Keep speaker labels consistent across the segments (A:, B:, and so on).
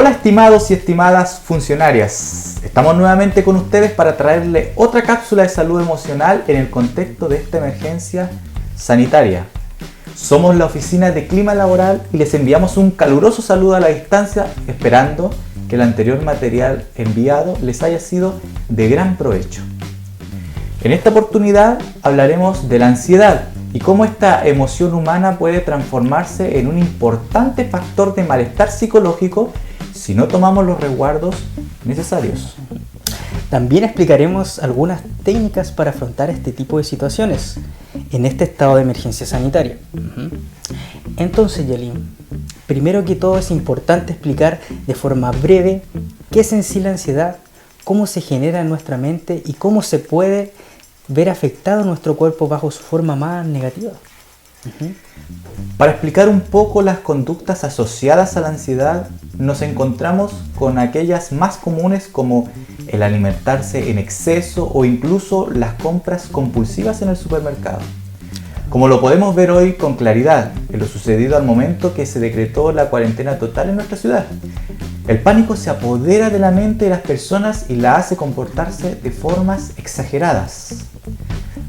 A: Hola estimados y estimadas funcionarias, estamos nuevamente con ustedes para traerle otra cápsula de salud emocional en el contexto de esta emergencia sanitaria. Somos la Oficina de Clima Laboral y les enviamos un caluroso saludo a la distancia, esperando que el anterior material enviado les haya sido de gran provecho. En esta oportunidad hablaremos de la ansiedad y cómo esta emoción humana puede transformarse en un importante factor de malestar psicológico si no tomamos los resguardos necesarios.
B: También explicaremos algunas técnicas para afrontar este tipo de situaciones en este estado de emergencia sanitaria. Entonces, Yalin, primero que todo es importante explicar de forma breve qué es en sí la ansiedad, cómo se genera en nuestra mente y cómo se puede ver afectado nuestro cuerpo bajo su forma más negativa.
A: Para explicar un poco las conductas asociadas a la ansiedad, nos encontramos con aquellas más comunes como el alimentarse en exceso o incluso las compras compulsivas en el supermercado. Como lo podemos ver hoy con claridad en lo sucedido al momento que se decretó la cuarentena total en nuestra ciudad. El pánico se apodera de la mente de las personas y la hace comportarse de formas exageradas.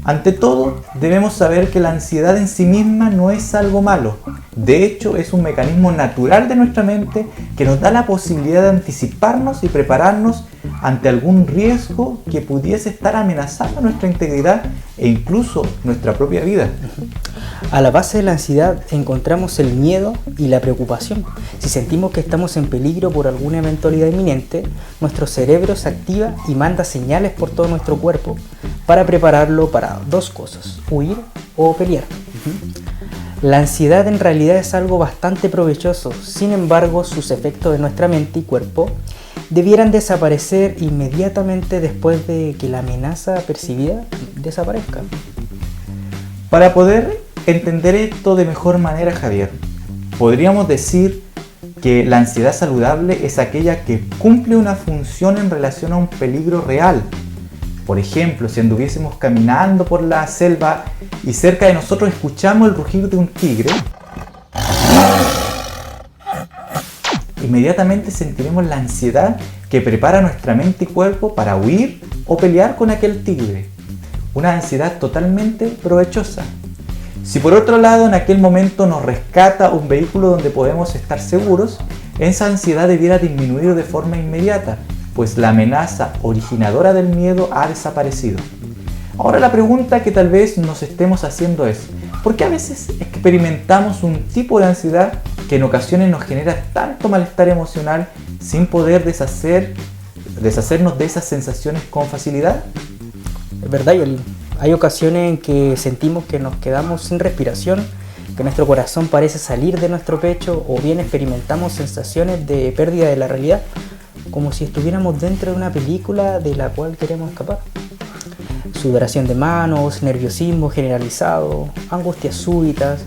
A: Ante todo, debemos saber que la ansiedad en sí misma no es algo malo. De hecho, es un mecanismo natural de nuestra mente que nos da la posibilidad de anticiparnos y prepararnos ante algún riesgo que pudiese estar amenazando nuestra integridad e incluso nuestra propia vida.
B: A la base de la ansiedad encontramos el miedo y la preocupación. Si sentimos que estamos en peligro por alguna eventualidad inminente, nuestro cerebro se activa y manda señales por todo nuestro cuerpo para prepararlo para dos cosas: huir o pelear. La ansiedad en realidad es algo bastante provechoso, sin embargo sus efectos en nuestra mente y cuerpo debieran desaparecer inmediatamente después de que la amenaza percibida desaparezca.
A: Para poder entender esto de mejor manera, Javier, podríamos decir que la ansiedad saludable es aquella que cumple una función en relación a un peligro real. Por ejemplo, si anduviésemos caminando por la selva y cerca de nosotros escuchamos el rugir de un tigre, inmediatamente sentiremos la ansiedad que prepara nuestra mente y cuerpo para huir o pelear con aquel tigre. Una ansiedad totalmente provechosa. Si por otro lado en aquel momento nos rescata un vehículo donde podemos estar seguros, esa ansiedad debiera disminuir de forma inmediata, pues la amenaza originadora del miedo ha desaparecido. Ahora la pregunta que tal vez nos estemos haciendo es: ¿por qué a veces experimentamos un tipo de ansiedad que en ocasiones nos genera tanto malestar emocional sin poder deshacernos de esas sensaciones con facilidad?
B: Es verdad, Yolín. Hay ocasiones en que sentimos que nos quedamos sin respiración, que nuestro corazón parece salir de nuestro pecho, o bien experimentamos sensaciones de pérdida de la realidad, como si estuviéramos dentro de una película de la cual queremos escapar. Sudoración de manos, nerviosismo generalizado, angustias súbitas,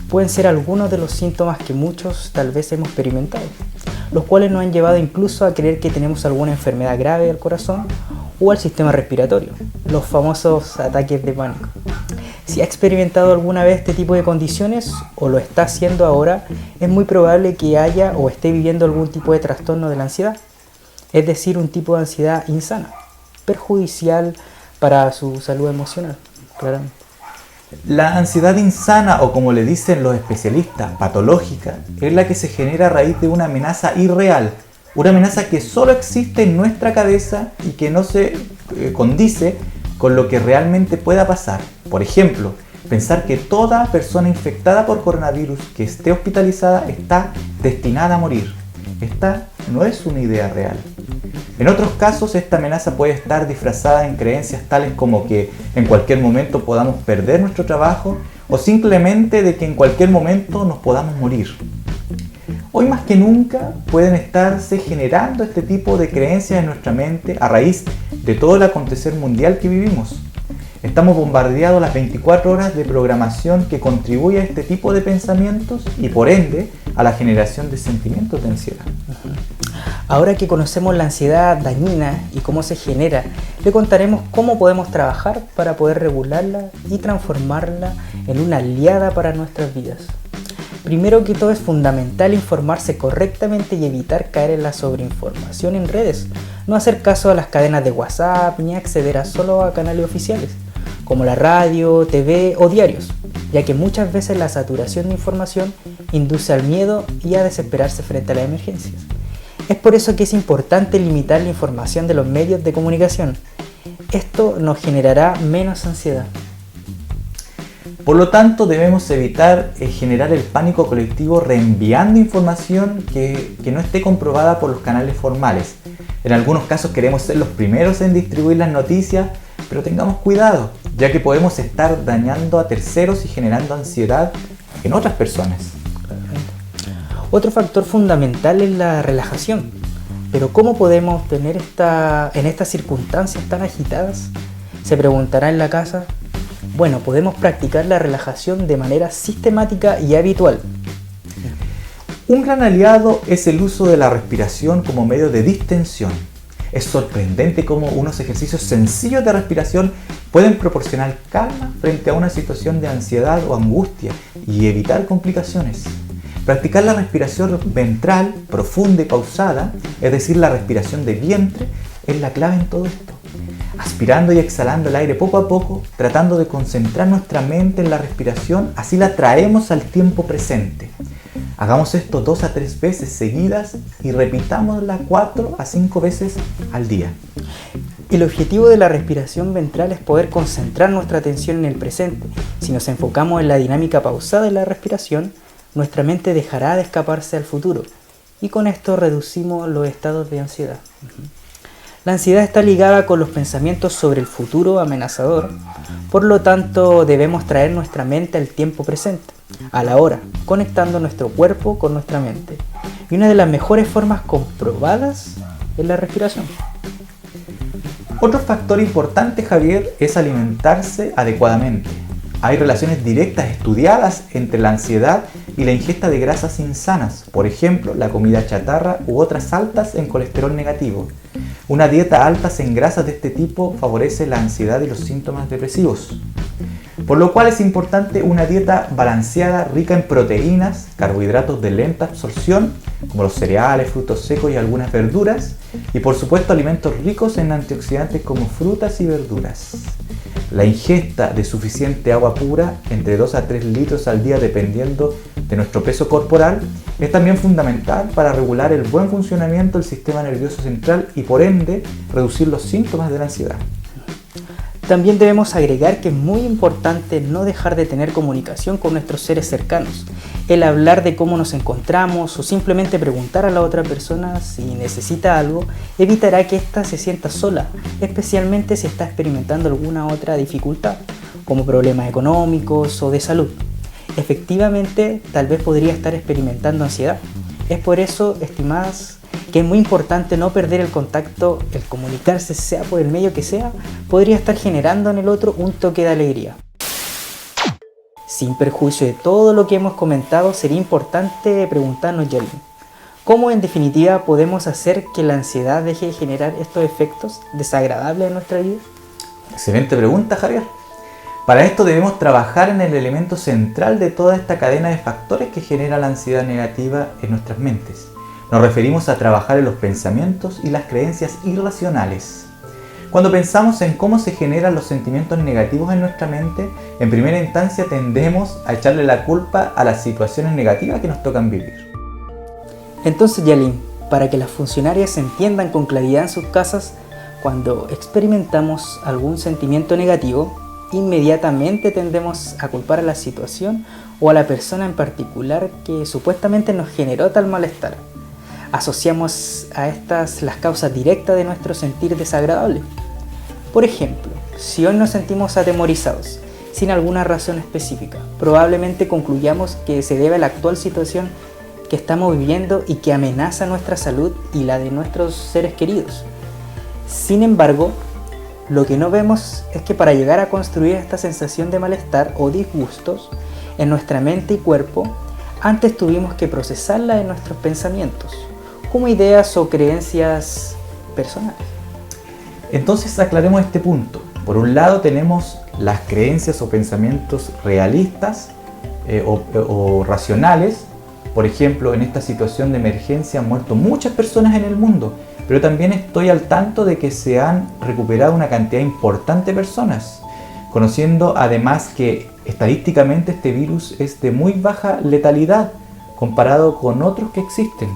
B: pueden ser algunos de los síntomas que muchos tal vez hemos experimentado, los cuales nos han llevado incluso a creer que tenemos alguna enfermedad grave del corazón o al sistema respiratorio, los famosos ataques de pánico. Si ha experimentado alguna vez este tipo de condiciones o lo está haciendo ahora, es muy probable que haya o esté viviendo algún tipo de trastorno de la ansiedad, es decir, un tipo de ansiedad insana, perjudicial para su salud emocional, claramente.
A: La ansiedad insana, o como le dicen los especialistas, patológica, es la que se genera a raíz de una amenaza irreal, una amenaza que solo existe en nuestra cabeza y que no se condice con lo que realmente pueda pasar. Por ejemplo, pensar que toda persona infectada por coronavirus que esté hospitalizada está destinada a morir. Esta no es una idea real. En otros casos, esta amenaza puede estar disfrazada en creencias tales como que en cualquier momento podamos perder nuestro trabajo o simplemente de que en cualquier momento nos podamos morir. Hoy más que nunca pueden estarse generando este tipo de creencias en nuestra mente a raíz de todo el acontecer mundial que vivimos. Estamos bombardeados las 24 horas de programación que contribuye a este tipo de pensamientos y por ende a la generación de sentimientos de ansiedad.
B: Ahora que conocemos la ansiedad dañina y cómo se genera, le contaremos cómo podemos trabajar para poder regularla y transformarla en una aliada para nuestras vidas. Primero que todo es fundamental informarse correctamente y evitar caer en la sobreinformación en redes. No hacer caso a las cadenas de WhatsApp ni acceder solo a canales oficiales, como la radio, TV o diarios, ya que muchas veces la saturación de información induce al miedo y a desesperarse frente a las emergencias. Es por eso que es importante limitar la información de los medios de comunicación. Esto nos generará menos ansiedad.
A: Por lo tanto, debemos evitar generar el pánico colectivo reenviando información que no esté comprobada por los canales formales. En algunos casos queremos ser los primeros en distribuir las noticias, pero tengamos cuidado, ya que podemos estar dañando a terceros y generando ansiedad en otras personas.
B: Otro factor fundamental es la relajación. Pero ¿cómo podemos obtener en estas circunstancias tan agitadas? Se preguntará en la casa. Bueno, podemos practicar la relajación de manera sistemática y habitual.
A: Un gran aliado es el uso de la respiración como medio de distensión. Es sorprendente cómo unos ejercicios sencillos de respiración pueden proporcionar calma frente a una situación de ansiedad o angustia y evitar complicaciones. Practicar la respiración ventral, profunda y pausada, es decir, la respiración de vientre, es la clave en todo esto. Aspirando y exhalando el aire poco a poco, tratando de concentrar nuestra mente en la respiración, así la traemos al tiempo presente. Hagamos esto 2 a 3 veces seguidas y repitámosla 4 a 5 veces al día.
B: El objetivo de la respiración ventral es poder concentrar nuestra atención en el presente. Si nos enfocamos en la dinámica pausada de la respiración, nuestra mente dejará de escaparse al futuro y con esto reducimos los estados de ansiedad. La ansiedad está ligada con los pensamientos sobre el futuro amenazador, por lo tanto debemos traer nuestra mente al tiempo presente, a la hora, conectando nuestro cuerpo con nuestra mente. Y una de las mejores formas comprobadas es la respiración.
A: Otro factor importante, Javier, es alimentarse adecuadamente. Hay relaciones directas estudiadas entre la ansiedad y la ingesta de grasas insanas, por ejemplo, la comida chatarra u otras altas en colesterol negativo. Una dieta alta en grasas de este tipo favorece la ansiedad y los síntomas depresivos. Por lo cual es importante una dieta balanceada, rica en proteínas, carbohidratos de lenta absorción, como los cereales, frutos secos y algunas verduras, y por supuesto alimentos ricos en antioxidantes como frutas y verduras. La ingesta de suficiente agua pura, entre 2 a 3 litros al día dependiendo de nuestro peso corporal, es también fundamental para regular el buen funcionamiento del sistema nervioso central y por ende reducir los síntomas de la ansiedad.
B: También debemos agregar que es muy importante no dejar de tener comunicación con nuestros seres cercanos. El hablar de cómo nos encontramos o simplemente preguntar a la otra persona si necesita algo evitará que ésta se sienta sola, especialmente si está experimentando alguna otra dificultad, como problemas económicos o de salud. Efectivamente, tal vez podría estar experimentando ansiedad. Es por eso, estimadas, que es muy importante no perder el contacto, el comunicarse, sea por el medio que sea, podría estar generando en el otro un toque de alegría. Sin perjuicio de todo lo que hemos comentado, sería importante preguntarnos, Yalin, ¿cómo en definitiva podemos hacer que la ansiedad deje de generar estos efectos desagradables en nuestra vida?
A: Excelente pregunta, Javier. Para esto debemos trabajar en el elemento central de toda esta cadena de factores que genera la ansiedad negativa en nuestras mentes. Nos referimos a trabajar en los pensamientos y las creencias irracionales. Cuando pensamos en cómo se generan los sentimientos negativos en nuestra mente, en primera instancia tendemos a echarle la culpa a las situaciones negativas que nos tocan vivir.
B: Entonces, Yalin, para que las funcionarias entiendan con claridad en sus casas, cuando experimentamos algún sentimiento negativo, inmediatamente tendemos a culpar a la situación o a la persona en particular que supuestamente nos generó tal malestar. Asociamos a estas las causas directas de nuestro sentir desagradable. Por ejemplo, si hoy nos sentimos atemorizados, sin alguna razón específica, probablemente concluyamos que se debe a la actual situación que estamos viviendo y que amenaza nuestra salud y la de nuestros seres queridos. Sin embargo, lo que no vemos es que para llegar a construir esta sensación de malestar o disgustos en nuestra mente y cuerpo, antes tuvimos que procesarla en nuestros pensamientos, como ideas o creencias personales.
A: Entonces aclaremos este punto. Por un lado tenemos las creencias o pensamientos realistas, o racionales. Por ejemplo, en esta situación de emergencia han muerto muchas personas en el mundo, pero también estoy al tanto de que se han recuperado una cantidad importante de personas, conociendo además que estadísticamente este virus es de muy baja letalidad comparado con otros que existen.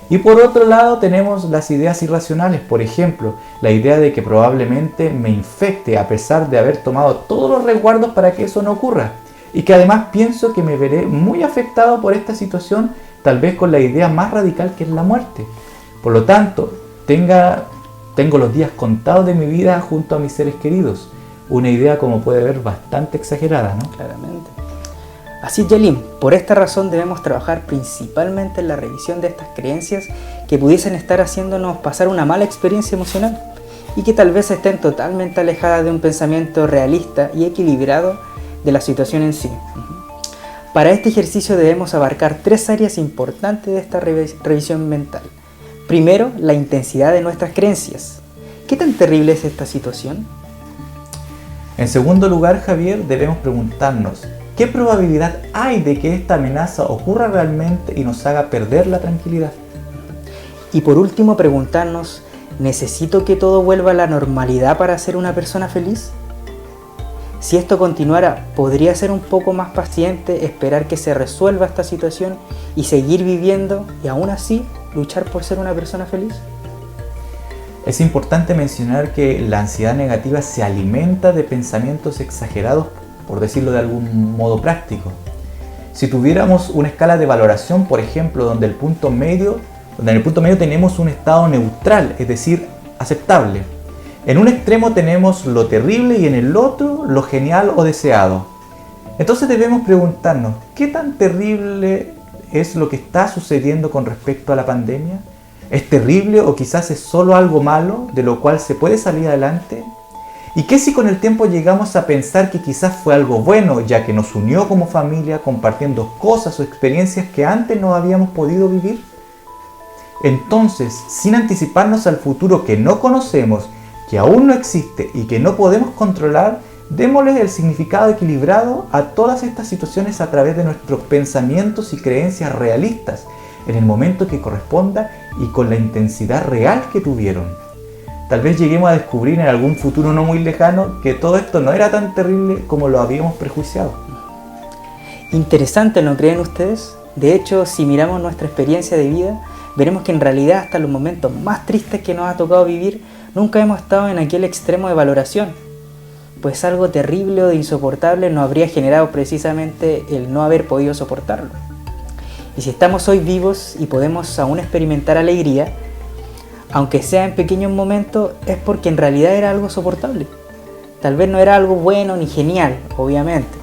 A: Y por otro lado tenemos las ideas irracionales, por ejemplo, la idea de que probablemente me infecte a pesar de haber tomado todos los resguardos para que eso no ocurra. Y que además pienso que me veré muy afectado por esta situación, tal vez con la idea más radical que es la muerte. Por lo tanto, tengo los días contados de mi vida junto a mis seres queridos. Una idea, como puede ver, bastante exagerada, ¿no?
B: Claramente. Así, Yelin, por esta razón debemos trabajar principalmente en la revisión de estas creencias que pudiesen estar haciéndonos pasar una mala experiencia emocional y que tal vez estén totalmente alejadas de un pensamiento realista y equilibrado de la situación en sí. Para este ejercicio debemos abarcar 3 áreas importantes de esta revisión mental. Primero, la intensidad de nuestras creencias. ¿Qué tan terrible es esta situación?
A: En segundo lugar, Javier, debemos preguntarnos ¿qué probabilidad hay de que esta amenaza ocurra realmente y nos haga perder la tranquilidad?
B: Y por último, preguntarnos ¿necesito que todo vuelva a la normalidad para ser una persona feliz? Si esto continuara, ¿podría ser un poco más paciente, esperar que se resuelva esta situación y seguir viviendo y aún así luchar por ser una persona feliz?
A: Es importante mencionar que la ansiedad negativa se alimenta de pensamientos exagerados, por decirlo de algún modo práctico. Si tuviéramos una escala de valoración, por ejemplo, donde en el punto medio tenemos un estado neutral, es decir, aceptable. En un extremo tenemos lo terrible y en el otro lo genial o deseado. Entonces debemos preguntarnos, ¿qué tan terrible es lo que está sucediendo con respecto a la pandemia? ¿Es terrible o quizás es solo algo malo de lo cual se puede salir adelante? ¿Y qué si con el tiempo llegamos a pensar que quizás fue algo bueno, ya que nos unió como familia compartiendo cosas o experiencias que antes no habíamos podido vivir? Entonces, sin anticiparnos al futuro que no conocemos, que aún no existe y que no podemos controlar, démosle el significado equilibrado a todas estas situaciones a través de nuestros pensamientos y creencias realistas, en el momento que corresponda y con la intensidad real que tuvieron. Tal vez lleguemos a descubrir en algún futuro no muy lejano que todo esto no era tan terrible como lo habíamos prejuiciado.
B: Interesante, ¿no creen ustedes? De hecho, si miramos nuestra experiencia de vida, veremos que en realidad hasta los momentos más tristes que nos ha tocado vivir, nunca hemos estado en aquel extremo de valoración, pues algo terrible o de insoportable nos habría generado precisamente el no haber podido soportarlo. Y si estamos hoy vivos y podemos aún experimentar alegría, aunque sea en pequeños momentos, es porque en realidad era algo soportable. Tal vez no era algo bueno ni genial, obviamente,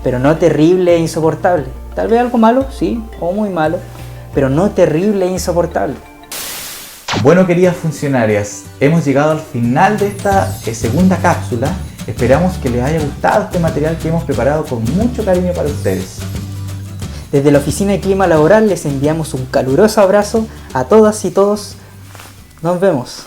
B: pero no terrible e insoportable. Tal vez algo malo, sí, o muy malo, pero no terrible e insoportable.
A: Bueno, queridas funcionarias, hemos llegado al final de esta segunda cápsula. Esperamos que les haya gustado este material que hemos preparado con mucho cariño para ustedes.
B: Desde la Oficina de Clima Laboral les enviamos un caluroso abrazo a todas y todos. Nos vemos.